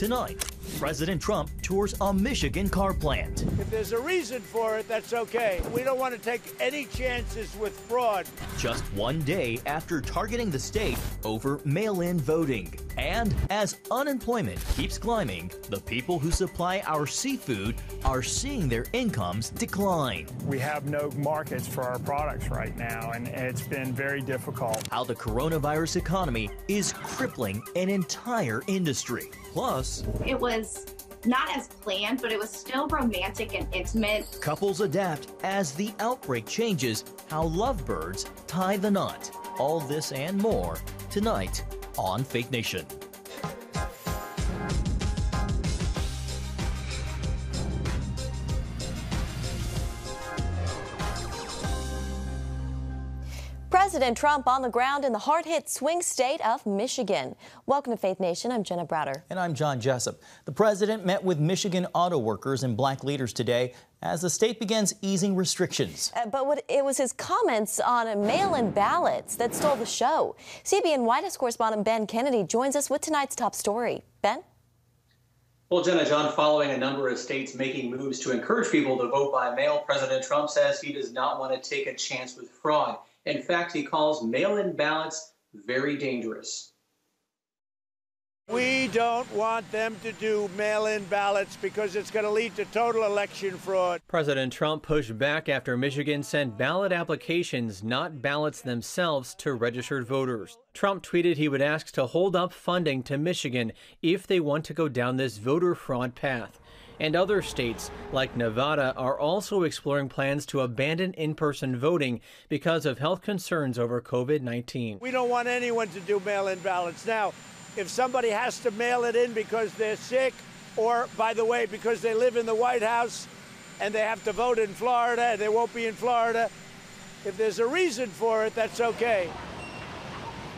Tonight, President Trump tours a Michigan car plant. If there's a reason for it, that's okay. We don't want to take any chances with fraud. Just one day after targeting the state over mail-in voting. And as unemployment keeps climbing, the people who supply our seafood are seeing their incomes decline. We have no markets for our products right now, and it's been very difficult. How the coronavirus economy is crippling an entire industry. Plus, it was not as planned, but it was still romantic and intimate. Couples adapt as the outbreak changes how lovebirds tie the knot. All this and more tonight on Fake Nation. President Trump on the ground in the hard-hit swing state of Michigan. Welcome to Faith Nation. I'm Jenna Browder. And I'm John Jessup. The president met with Michigan auto workers and black leaders today as the state begins easing restrictions. But it was his comments on mail-in ballots that stole the show. CBN White House correspondent Ben Kennedy joins us with tonight's top story. Ben? Well, Jenna, John, following a number of states making moves to encourage people to vote by mail, President Trump says he does not want to take a chance with fraud. In fact, he calls mail-in ballots very dangerous. We don't want them to do mail-in ballots because it's going to lead to total election fraud. President Trump pushed back after Michigan sent ballot applications, not ballots themselves, to registered voters. Trump tweeted he would ask to hold up funding to Michigan if they want to go down this voter fraud path. And other states, like Nevada, are also exploring plans to abandon in-person voting because of health concerns over COVID-19. We don't want anyone to do mail-in ballots. Now, if somebody has to mail it in because they're sick, or, by the way, because they live in the White House and they have to vote in Florida and they won't be in Florida, if there's a reason for it, that's okay.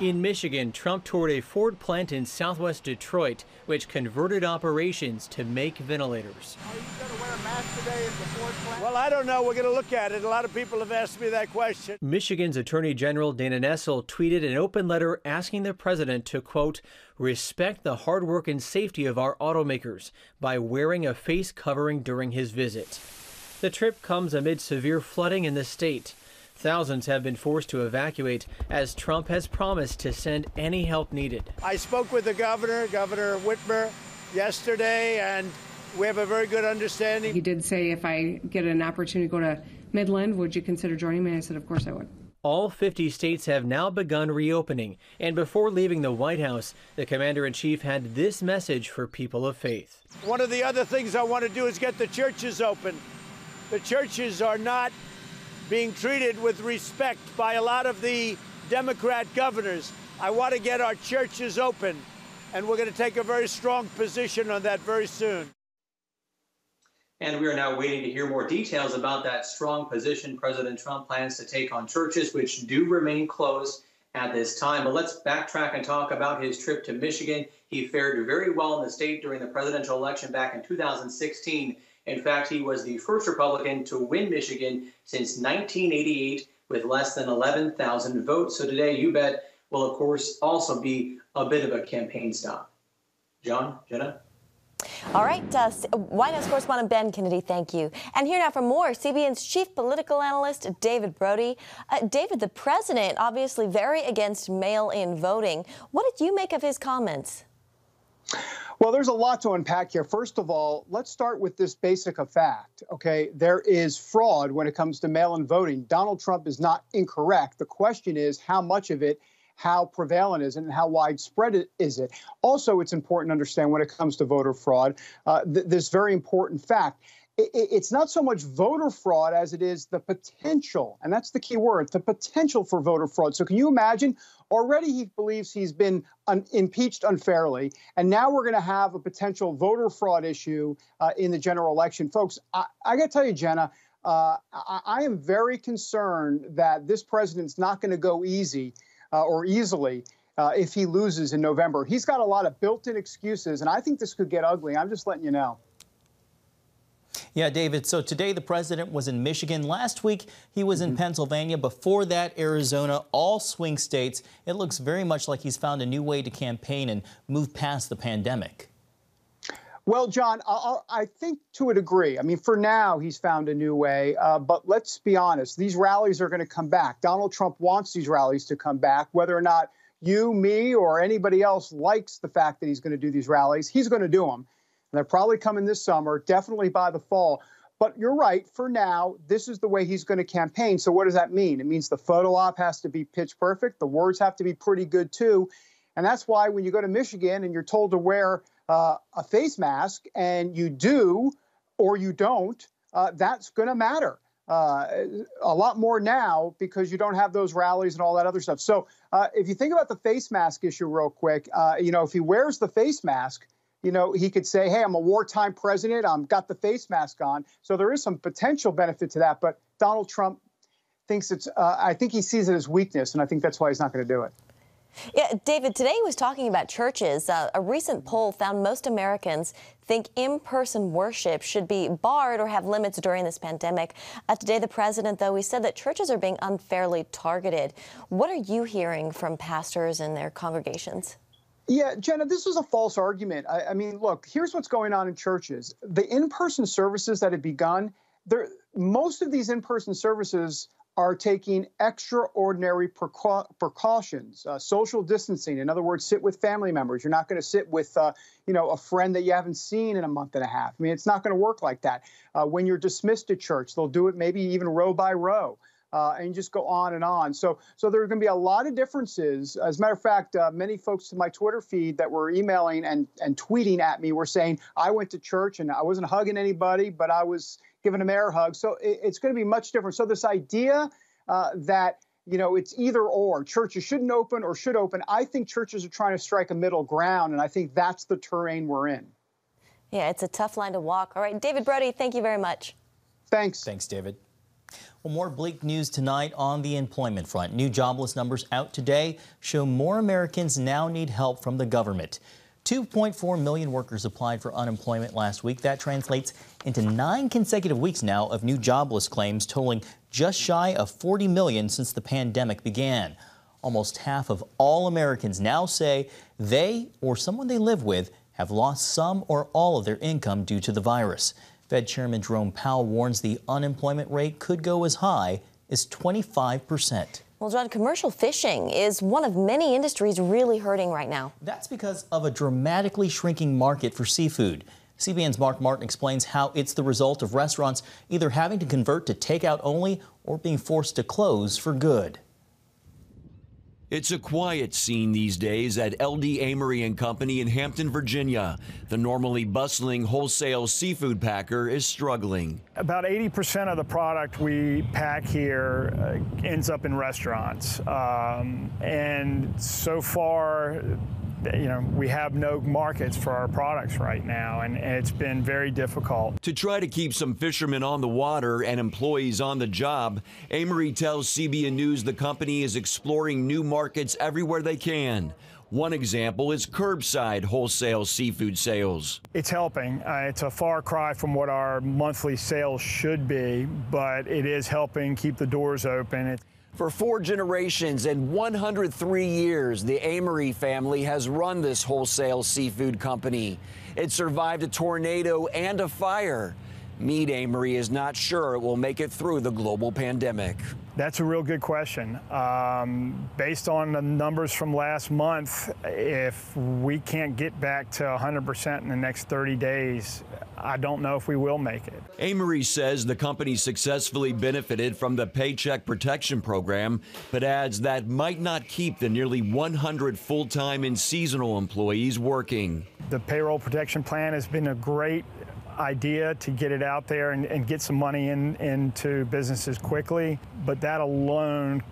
In Michigan, Trump toured a Ford plant in southwest Detroit, which converted operations to make ventilators. Are you going to wear a mask today at the Ford plant? Well, I don't know. We're going to look at it. A lot of people have asked me that question. Michigan's Attorney General Dana Nessel tweeted an open letter asking the president to, quote, respect the hard work and safety of our automakers by wearing a face covering during his visit. The trip comes amid severe flooding in the state. Thousands have been forced to evacuate as Trump has promised to send any help needed. I spoke with the governor, Governor Whitmer, yesterday, and we have a very good understanding. He did say if I get an opportunity to go to Midland, would you consider joining me? I said, of course I would. All 50 states have now begun reopening, and before leaving the White House, the commander-in-chief had this message for people of faith. One of the other things I want to do is get the churches open. The churches are not being treated with respect by a lot of the Democrat governors. I want to get our churches open, and we're going to take a very strong position on that very soon. And we are now waiting to hear more details about that strong position President Trump plans to take on churches, which do remain closed at this time. But let's backtrack and talk about his trip to Michigan. He fared very well in the state during the presidential election back in 2016. In fact, he was the first Republican to win Michigan since 1988 with less than 11,000 votes. So today, you bet, will, of course, also be a bit of a campaign stop. John, Jenna? All right, White House correspondent Ben Kennedy, thank you. And here now for more, CBN's chief political analyst, David Brody. David, the president obviously very against mail-in voting. What did you make of his comments? Well, there's a lot to unpack here. First of all, let's start with this basic fact, okay? There is fraud when it comes to mail-in voting. Donald Trump is not incorrect. The question is how much of it, how prevalent is it, and how widespread is it? Also, it's important to understand when it comes to voter fraud, this very important fact. It's not so much voter fraud as it is the potential, and that's the key word, the potential for voter fraud. So can you imagine? Already he believes he's been impeached unfairly, and now we're going to have a potential voter fraud issue in the general election. Folks, I got to tell you, Jenna, I am very concerned that this president's not going to go easy or easily if he loses in November. He's got a lot of built-in excuses, and I think this could get ugly. I'm just letting you know. Yeah, David, so today the president was in Michigan. Last week he was in Pennsylvania. Before that, Arizona, all swing states. It looks very much like he's found a new way to campaign and move past the pandemic. Well, John, I think to a degree. I mean, for now, he's found a new way. But let's be honest, these rallies are going to come back. Donald Trump wants these rallies to come back, whether or not you, me, or anybody else likes the fact that he's going to do these rallies. He's going to do them. And they're probably coming this summer, definitely by the fall. But you're right. For now, this is the way he's going to campaign. So what does that mean? It means the photo op has to be pitch perfect. The words have to be pretty good, too. And that's why when you go to Michigan and you're told to wear a face mask and you do or you don't, that's going to matter a lot more now because you don't have those rallies and all that other stuff. So if you think about the face mask issue real quick, if he wears the face mask, he could say, hey, I'm a wartime president. I've got the face mask on. So there is some potential benefit to that. But Donald Trump thinks I think he sees it as weakness. And I think that's why he's not going to do it. Yeah, David, today he was talking about churches. A recent poll found most Americans think in-person worship should be barred or have limits during this pandemic. Today, the president, though, he said that churches are being unfairly targeted. What are you hearing from pastors and their congregations? Yeah, Jenna, this is a false argument. I mean, look, here's what's going on in churches. The in-person services that have begun, most of these in-person services are taking extraordinary precautions, social distancing. In other words, sit with family members. You're not going to sit with, a friend that you haven't seen in a month and a half. I mean, it's not going to work like that. When you're dismissed at church, they'll do it maybe even row by row. And just go on and on. So there are going to be a lot of differences. As a matter of fact, many folks to my Twitter feed that were emailing and tweeting at me were saying, I went to church and I wasn't hugging anybody, but I was giving them air hugs. So it's going to be much different. So this idea that, it's either or, churches shouldn't open or should open, I think churches are trying to strike a middle ground. And I think that's the terrain we're in. Yeah, it's a tough line to walk. All right, David Brody, thank you very much. Thanks. Thanks, David. Well, more bleak news tonight on the employment front. New jobless numbers out today show more Americans now need help from the government. 2.4 million workers applied for unemployment last week. That translates into 9 consecutive weeks now of new jobless claims, totaling just shy of 40 million since the pandemic began. Almost half of all Americans now say they or someone they live with have lost some or all of their income due to the virus. Fed Chairman Jerome Powell warns the unemployment rate could go as high as 25%. Well, John, commercial fishing is one of many industries really hurting right now. That's because of a dramatically shrinking market for seafood. CBN's Mark Martin explains how it's the result of restaurants either having to convert to takeout only or being forced to close for good. It's a quiet scene these days at LD Amory & Company in Hampton, Virginia. The normally bustling wholesale seafood packer is struggling. About 80% of the product we pack here ends up in restaurants. And so far, we have no markets for our products right now, and it's been very difficult. To try to keep some fishermen on the water and employees on the job, Amory tells CBN News the company is exploring new markets everywhere they can. One example is curbside wholesale seafood sales. It's helping. It's a far cry from what our monthly sales should be, but it is helping keep the doors open. For 4 generations and 103 years, the Amory family has run this wholesale seafood company. It survived a tornado and a fire. Mead Amory is not sure it will make it through the global pandemic. That's a real good question. Based on the numbers from last month, if we can't get back to 100% in the next 30 days, I don't know if we will make it. Amory says the company successfully benefited from the Paycheck Protection Program, but adds that might not keep the nearly 100 full-time and seasonal employees working. The payroll protection plan has been a great idea to get it out there and get some money into businesses quickly, but that alone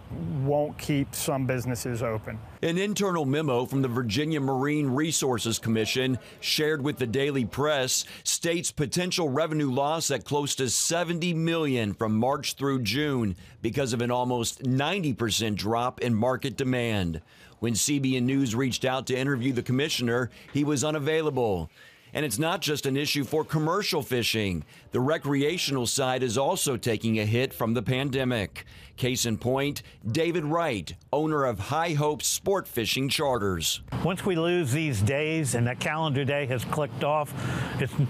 won't keep some businesses open. An internal memo from the Virginia Marine Resources Commission shared with the Daily Press states potential revenue loss at close to $70 million from March through June because of an almost 90% drop in market demand. When CBN News reached out to interview the commissioner, he was unavailable. And it's not just an issue for commercial fishing. The recreational side is also taking a hit from the pandemic. Case in point, David Wright, owner of High Hopes Sport Fishing Charters. Once we lose these days and that calendar day has clicked off,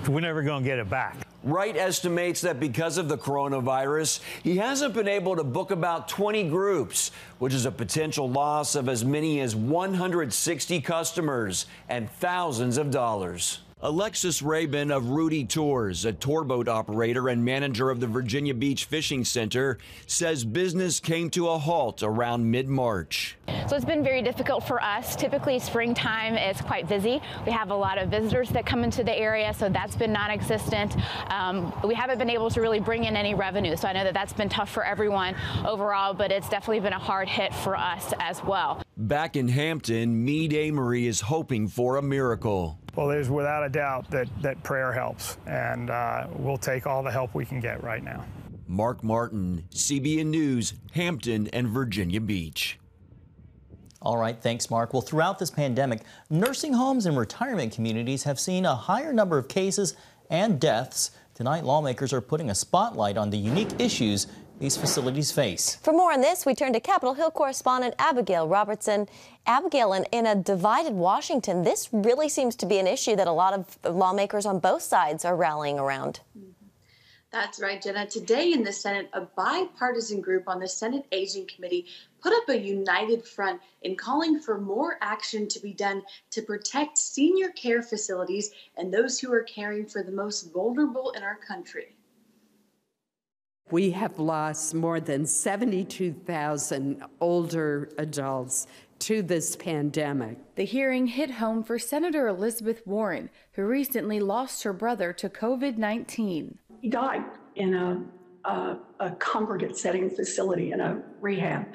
we're never going to get it back. Wright estimates that because of the coronavirus, he hasn't been able to book about 20 groups, which is a potential loss of as many as 160 customers and thousands of dollars. Alexis Rabin of Rudy Tours, a tour boat operator and manager of the Virginia Beach Fishing Center, says business came to a halt around mid-March. So it's been very difficult for us. Typically, springtime is quite busy. We have a lot of visitors that come into the area, so that's been non-existent. We haven't been able to really bring in any revenue, so I know that that's been tough for everyone overall, but it's definitely been a hard hit for us as well. Back in Hampton, Meade Amory is hoping for a miracle. Well, there's without a doubt that prayer helps, and we'll take all the help we can get right now. Mark Martin, CBN News, Hampton and Virginia Beach. All right, thanks, Mark. Well, throughout this pandemic, nursing homes and retirement communities have seen a higher number of cases and deaths. Tonight, lawmakers are putting a spotlight on the unique issues these facilities face. For more on this, we turn to Capitol Hill correspondent Abigail Robertson. Abigail, in a divided Washington, this really seems to be an issue that a lot of lawmakers on both sides are rallying around. That's right, Jenna. Today in the Senate, a bipartisan group on the Senate Aging Committee put up a united front in calling for more action to be done to protect senior care facilities and those who are caring for the most vulnerable in our country. We have lost more than 72,000 older adults to this pandemic. The hearing hit home for Senator Elizabeth Warren, who recently lost her brother to COVID-19. He died in a congregate setting facility in a rehab.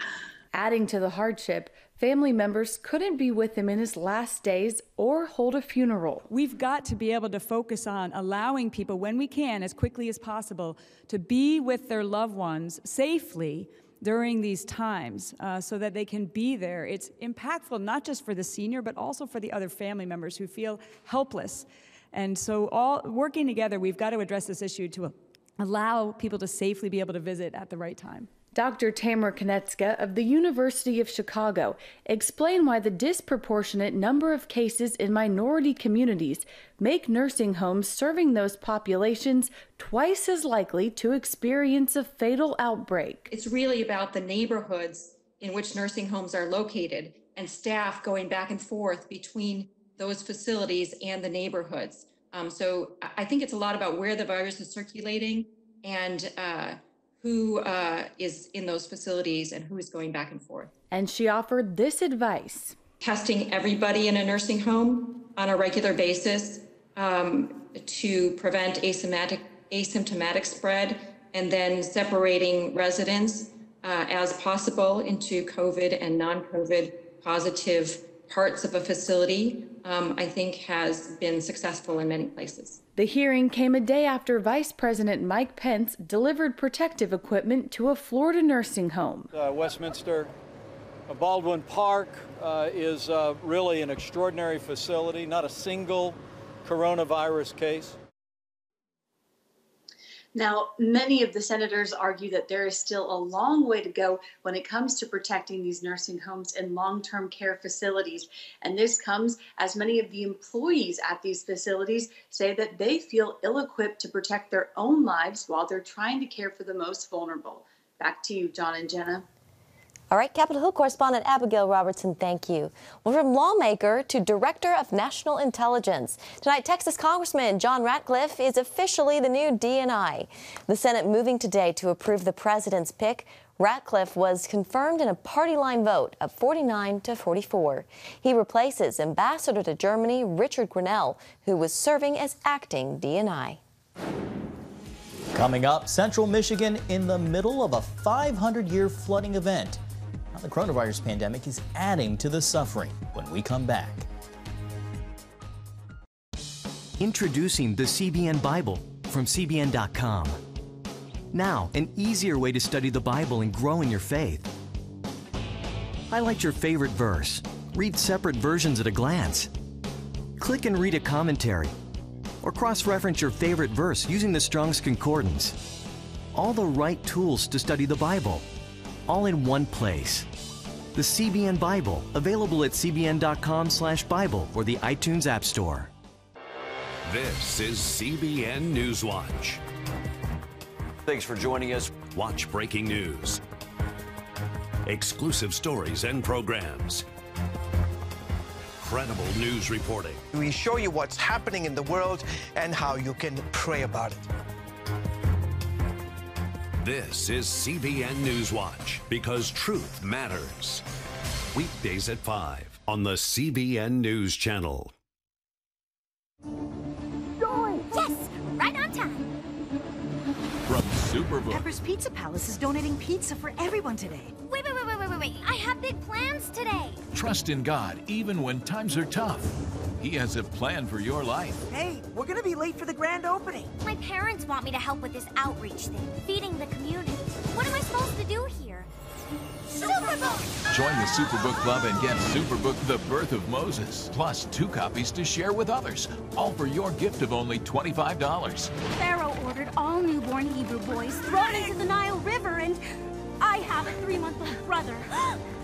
Adding to the hardship, family members couldn't be with him in his last days or hold a funeral. We've got to be able to focus on allowing people, when we can, as quickly as possible, to be with their loved ones safely during these times so that they can be there. It's impactful not just for the senior, but also for the other family members who feel helpless. And so all working together, we've got to address this issue to allow people to safely be able to visit at the right time. Dr. Tamara Konetska of the University of Chicago explained why the disproportionate number of cases in minority communities make nursing homes serving those populations twice as likely to experience a fatal outbreak. It's really about the neighborhoods in which nursing homes are located and staff going back and forth between those facilities and the neighborhoods. So I think it's a lot about where the virus is circulating and who is in those facilities and who is going back and forth. And she offered this advice. Testing everybody in a nursing home on a regular basis to prevent asymptomatic spread, and then separating residents as possible into COVID and non-COVID positive parts of a facility, I think has been successful in many places. The hearing came a day after Vice President Mike Pence delivered protective equipment to a Florida nursing home. Westminster Baldwin Park is really an extraordinary facility, not a single coronavirus case. Now, many of the senators argue that there is still a long way to go when it comes to protecting these nursing homes and long-term care facilities. And this comes as many of the employees at these facilities say that they feel ill-equipped to protect their own lives while they're trying to care for the most vulnerable. Back to you, John and Jenna. All right, Capitol Hill correspondent Abigail Robertson, thank you. Well, from lawmaker to director of national intelligence. Tonight, Texas Congressman John Ratcliffe is officially the new DNI. The Senate moving today to approve the president's pick. Ratcliffe was confirmed in a party line vote of 49 to 44. He replaces Ambassador to Germany Richard Grinnell, who was serving as acting DNI. Coming up, Central Michigan in the middle of a 500-year flooding event. How the coronavirus pandemic is adding to the suffering when we come back. Introducing the CBN Bible from CBN.com. Now, an easier way to study the Bible and grow in your faith. Highlight your favorite verse. Read separate versions at a glance. Click and read a commentary. or cross-reference your favorite verse using the Strong's Concordance. All the right tools to study the Bible, all in one place. The CBN Bible, available at cbn.com/Bible or the iTunes App Store. This is CBN News Watch. Thanks for joining us. Watch breaking news, exclusive stories and programs, credible news reporting. We show you what's happening in the world and how you can pray about it. This is CBN News Watch, because truth matters. Weekdays at 5 on the CBN News Channel. Yes, right on time. From Superbook. Pepper's Pizza Palace is donating pizza for everyone today. Wait. I have big plans today. Trust in God even when times are tough. He has a plan for your life. Hey, we're gonna be late for the grand opening. My parents want me to help with this outreach thing, feeding the community. What am I supposed to do here? Superbook! Join the Superbook Club and get Superbook The Birth of Moses, plus 2 copies to share with others, all for your gift of only $25. Pharaoh ordered all newborn Hebrew boys thrown into the Nile River, and I have a 3-month-old brother.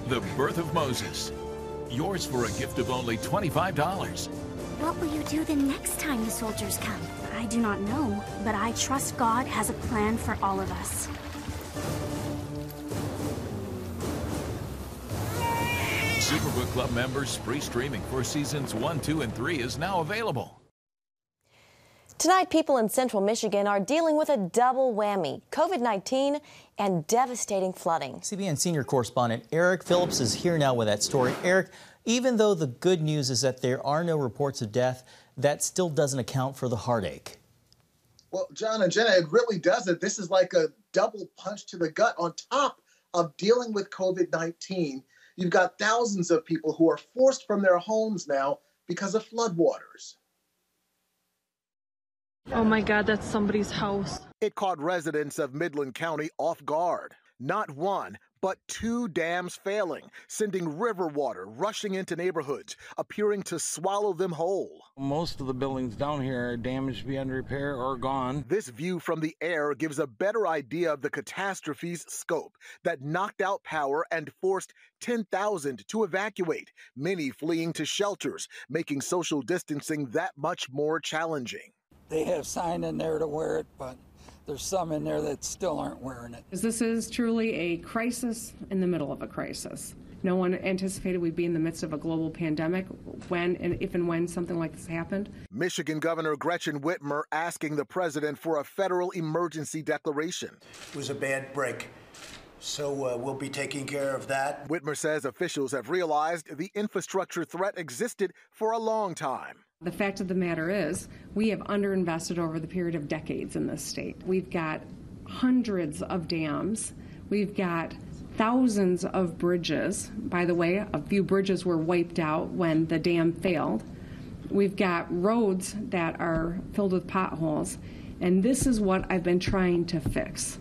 The Birth of Moses. Yours for a gift of only $25. What will you do the next time the soldiers come? I do not know, but I trust God has a plan for all of us. Superbook Club members, free streaming for seasons 1, 2, and 3 is now available. Tonight, people in central Michigan are dealing with a double whammy: COVID-19 and devastating flooding. CBN senior correspondent Eric Phillips is here now with that story. Eric, even though the good news is that there are no reports of death, that still doesn't account for the heartache. Well, John and Jenna, it really doesn't. This is like a double punch to the gut on top of dealing with COVID-19. You've got thousands of people who are forced from their homes now because of floodwaters. Oh my God, that's somebody's house. It caught residents of Midland County off guard. Not one, but 2 dams failing, sending river water rushing into neighborhoods, appearing to swallow them whole. Most of the buildings down here are damaged beyond repair or gone. This view from the air gives a better idea of the catastrophe's scope that knocked out power and forced 10,000 to evacuate, many fleeing to shelters, making social distancing that much more challenging. They have sign in there to wear it, but there's some in there that still aren't wearing it. This is truly a crisis in the middle of a crisis. No one anticipated we'd be in the midst of a global pandemic if and when something like this happened. Michigan Governor Gretchen Whitmer asking the president for a federal emergency declaration. It was a bad break, so we'll be taking care of that. Whitmer says officials have realized the infrastructure threat existed for a long time. The fact of the matter is, we have underinvested over the period of decades in this state. We've got hundreds of dams. We've got thousands of bridges. By the way, a few bridges were wiped out when the dam failed. We've got roads that are filled with potholes. And this is what I've been trying to fix.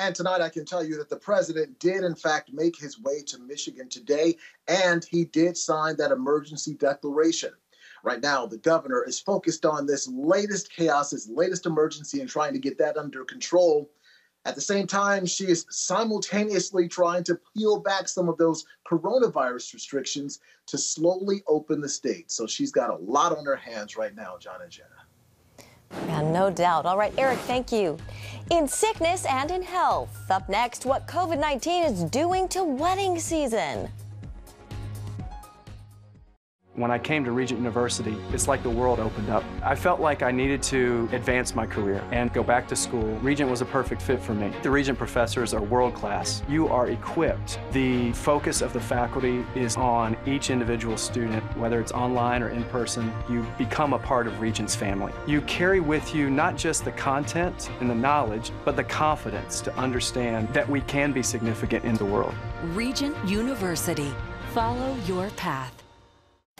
And tonight, I can tell you that the president did, in fact, make his way to Michigan today, and he did sign that emergency declaration. Right now, the governor is focused on this latest chaos, this latest emergency, and trying to get that under control. At the same time, she is simultaneously trying to peel back some of those coronavirus restrictions to slowly open the state. So she's got a lot on her hands right now, John and Jenna. Yeah, no doubt. All right, Eric, thank you. In sickness and in health, up next, what COVID-19 is doing to wedding season. When I came to Regent University, it's like the world opened up. I felt like I needed to advance my career and go back to school. Regent was a perfect fit for me. The Regent professors are world class. You are equipped. The focus of the faculty is on each individual student, whether it's online or in person. You become a part of Regent's family. You carry with you not just the content and the knowledge, but the confidence to understand that we can be significant in the world. Regent University. Follow your path.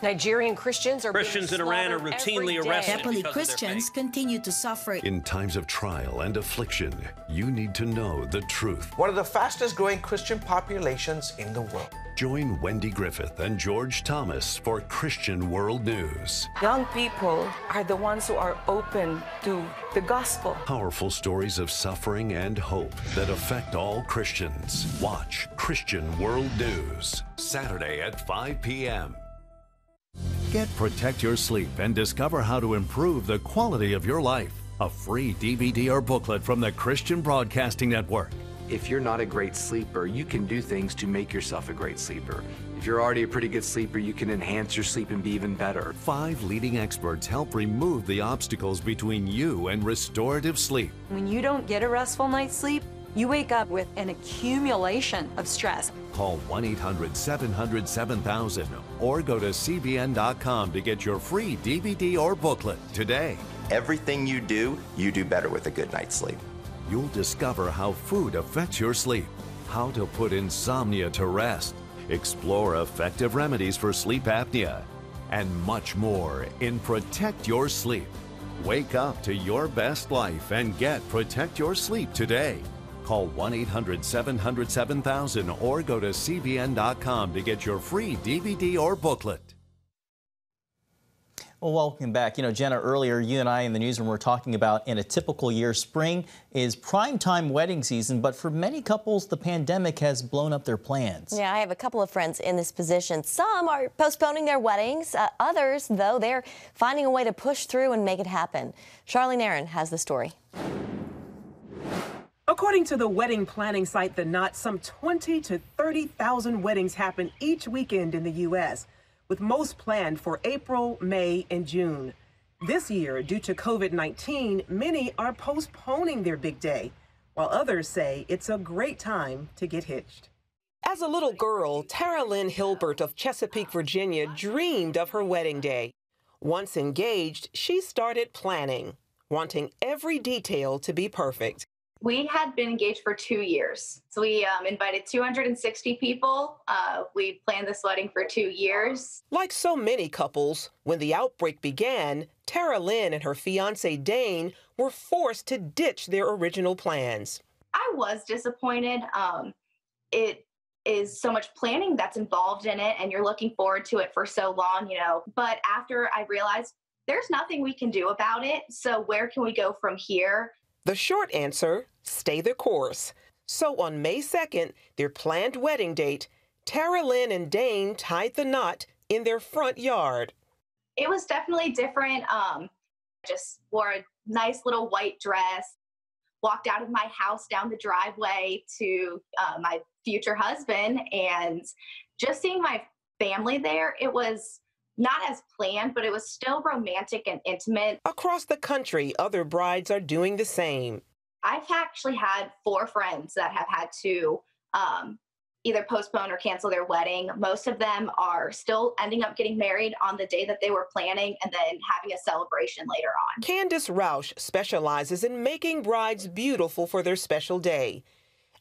Nigerian Christians in Iran are routinely arrested. Happily, Christians continue to suffer. In times of trial and affliction, you need to know the truth. One of the fastest growing Christian populations in the world. Join Wendy Griffith and George Thomas for Christian World News. Young people are the ones who are open to the gospel. Powerful stories of suffering and hope that affect all Christians. Watch Christian World News, Saturday at 5 p.m. Get Protect Your Sleep and discover how to improve the quality of your life. A free DVD or booklet from the Christian Broadcasting Network. If you're not a great sleeper, you can do things to make yourself a great sleeper. If you're already a pretty good sleeper, you can enhance your sleep and be even better. 5 leading experts help remove the obstacles between you and restorative sleep. When you don't get a restful night's sleep, you wake up with an accumulation of stress. Call 1-800-700-7000 or go to CBN.com to get your free DVD or booklet today. Everything you do better with a good night's sleep. You'll discover how food affects your sleep, how to put insomnia to rest, explore effective remedies for sleep apnea, and much more in Protect Your Sleep. Wake up to your best life and get Protect Your Sleep today. Call 1-800-700-7000 or go to CBN.com to get your free DVD or booklet. Well, welcome back. You know, Jenna, earlier you and I in the newsroom were talking about in a typical year, spring is prime time wedding season, but for many couples, the pandemic has blown up their plans. Yeah, I have a couple of friends in this position. Some are postponing their weddings. Others, though, they're finding a way to push through and make it happen. Charlene Aaron has the story. According to the wedding planning site The Knot, some 20 to 30,000 weddings happen each weekend in the U.S., with most planned for April, May, and June. This year, due to COVID-19, many are postponing their big day, while others say it's a great time to get hitched. As a little girl, Tara Lynn Hilbert of Chesapeake, Virginia, dreamed of her wedding day. Once engaged, she started planning, wanting every detail to be perfect. We had been engaged for 2 years. So we invited 260 people. We planned this wedding for 2 years. Like so many couples, when the outbreak began, Tara Lynn and her fiance Dane were forced to ditch their original plans. I was disappointed. It is so much planning that's involved in it, and you're looking forward to it for so long, you know. But after I realized there's nothing we can do about it, so where can we go from here? The short answer, stay the course. So on May 2nd, their planned wedding date, Tara Lynn and Dane tied the knot in their front yard. It was definitely different. Just wore a nice little white dress, walked out of my house down the driveway to my future husband, and just seeing my family there, it was not as planned, but it was still romantic and intimate. Across the country, other brides are doing the same. I've actually had 4 friends that have had to either postpone or cancel their wedding. Most of them are still ending up getting married on the day that they were planning and then having a celebration later on. Candace Rausch specializes in making brides beautiful for their special day.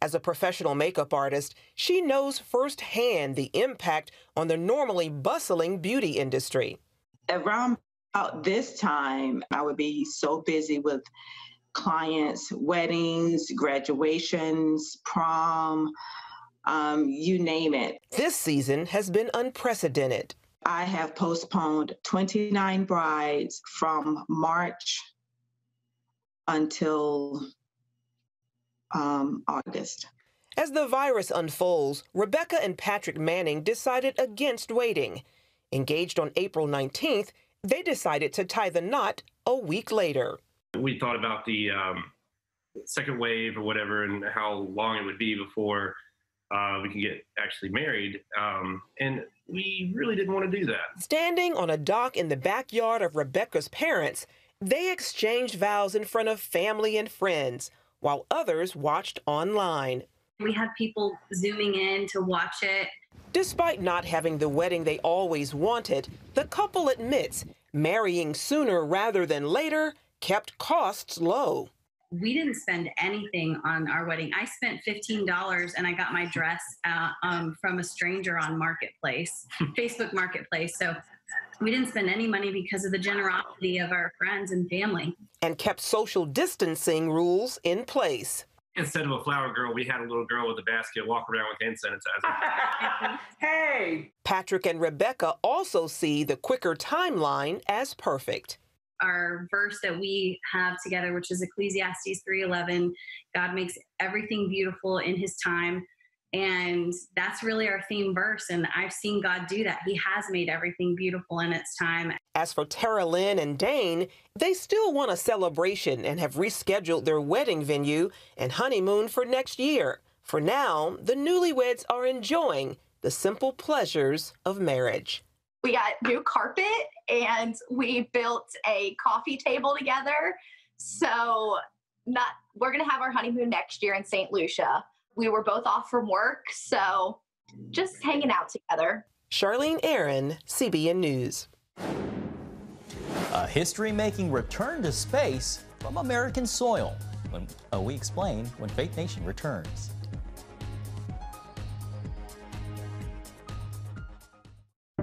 As a professional makeup artist, she knows firsthand the impact on the normally bustling beauty industry. Around about this time, I would be so busy with clients, weddings, graduations, prom, you name it. This season has been unprecedented. I have postponed 29 brides from March until August. As the virus unfolds, Rebecca and Patrick Manning decided against waiting. Engaged on April 19th, they decided to tie the knot a week later. We thought about the second wave or whatever and how long it would be before we could get actually married. And we really didn't want to do that. Standing on a dock in the backyard of Rebecca's parents, they exchanged vows in front of family and friends, while others watched online. We had people zooming in to watch it. Despite not having the wedding they always wanted, the couple admits marrying sooner rather than later kept costs low. We didn't spend anything on our wedding. I spent $15 and I got my dress from a stranger on Marketplace, Facebook Marketplace. So we didn't spend any money because of the generosity of our friends and family. And kept social distancing rules in place. Instead of a flower girl, we had a little girl with a basket walk around with hand sanitizer. Hey! Patrick and Rebecca also see the quicker timeline as perfect. Our verse that we have together, which is Ecclesiastes 3:11, God makes everything beautiful in his time. And that's really our theme verse. And I've seen God do that. He has made everything beautiful in its time. As for Tara Lynn and Dane, they still want a celebration and have rescheduled their wedding venue and honeymoon for next year. For now, the newlyweds are enjoying the simple pleasures of marriage. We got new carpet and we built a coffee table together. So we're going to have our honeymoon next year in St. Lucia. We were both off from work, so just hanging out together. Charlene Aaron, CBN News. A history-making return to space from American soil. We explain when Faith Nation returns.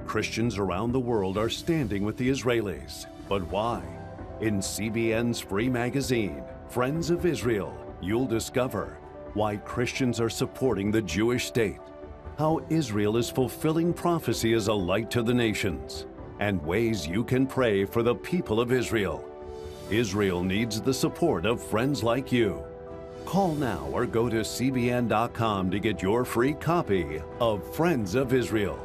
Christians around the world are standing with the Israelis. But why? In CBN's free magazine, Friends of Israel, you'll discover why Christians are supporting the Jewish state, how Israel is fulfilling prophecy as a light to the nations, and ways you can pray for the people of Israel. Israel needs the support of friends like you. Call now or go to cbn.com to get your free copy of Friends of Israel.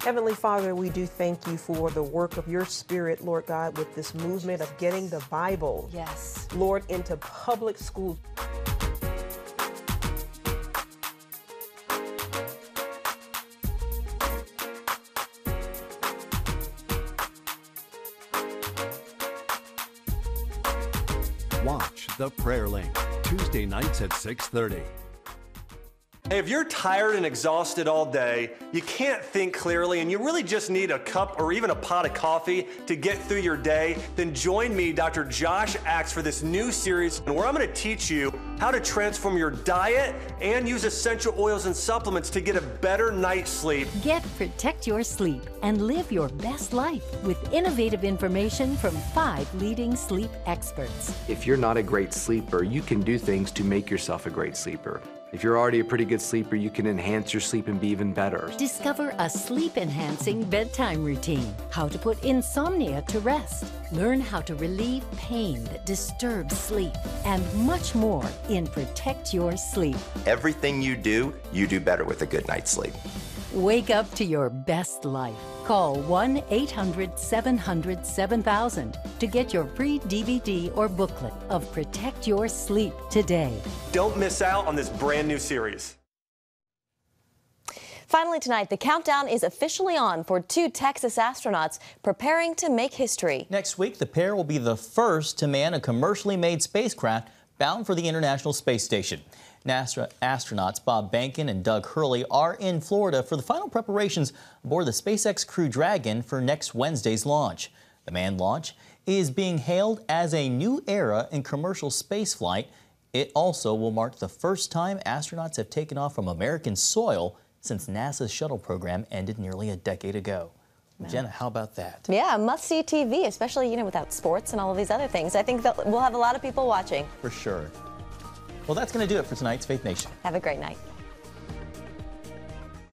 Heavenly Father, we do thank you for the work of your Spirit, Lord God, with this movement of getting the Bible, yes, Lord, into public schools. Watch The Prayer Link, Tuesday nights at 6:30. Hey, if you're tired and exhausted all day, you can't think clearly, and you really just need a cup or even a pot of coffee to get through your day, then join me, Dr. Josh Axe, for this new series where I'm going to teach you how to transform your diet and use essential oils and supplements to get a better night's sleep. Protect your sleep and live your best life with innovative information from 5 leading sleep experts. If you're not a great sleeper, you can do things to make yourself a great sleeper. If you're already a pretty good sleeper, you can enhance your sleep and be even better. Discover a sleep-enhancing bedtime routine, how to put insomnia to rest, learn how to relieve pain that disturbs sleep, and much more in Protect Your Sleep. Everything you do better with a good night's sleep. Wake up to your best life. Call 1-800-700-7000 to get your free DVD or booklet of Protect Your Sleep today. Don't miss out on this brand new series. Finally tonight, the countdown is officially on for 2 Texas astronauts preparing to make history. Next week, the pair will be the first to man a commercially made spacecraft bound for the International Space Station. NASA astronauts Bob Behnken and Doug Hurley are in Florida for the final preparations aboard the SpaceX Crew Dragon for next Wednesday's launch. The manned launch is being hailed as a new era in commercial spaceflight. It also will mark the first time astronauts have taken off from American soil since NASA's shuttle program ended nearly a decade ago. Wow. Jenna, how about that? Yeah, must-see TV, especially, without sports and all of these other things. I think that we'll have a lot of people watching. For sure. Well, that's going to do it for tonight's Faith Nation. Have a great night.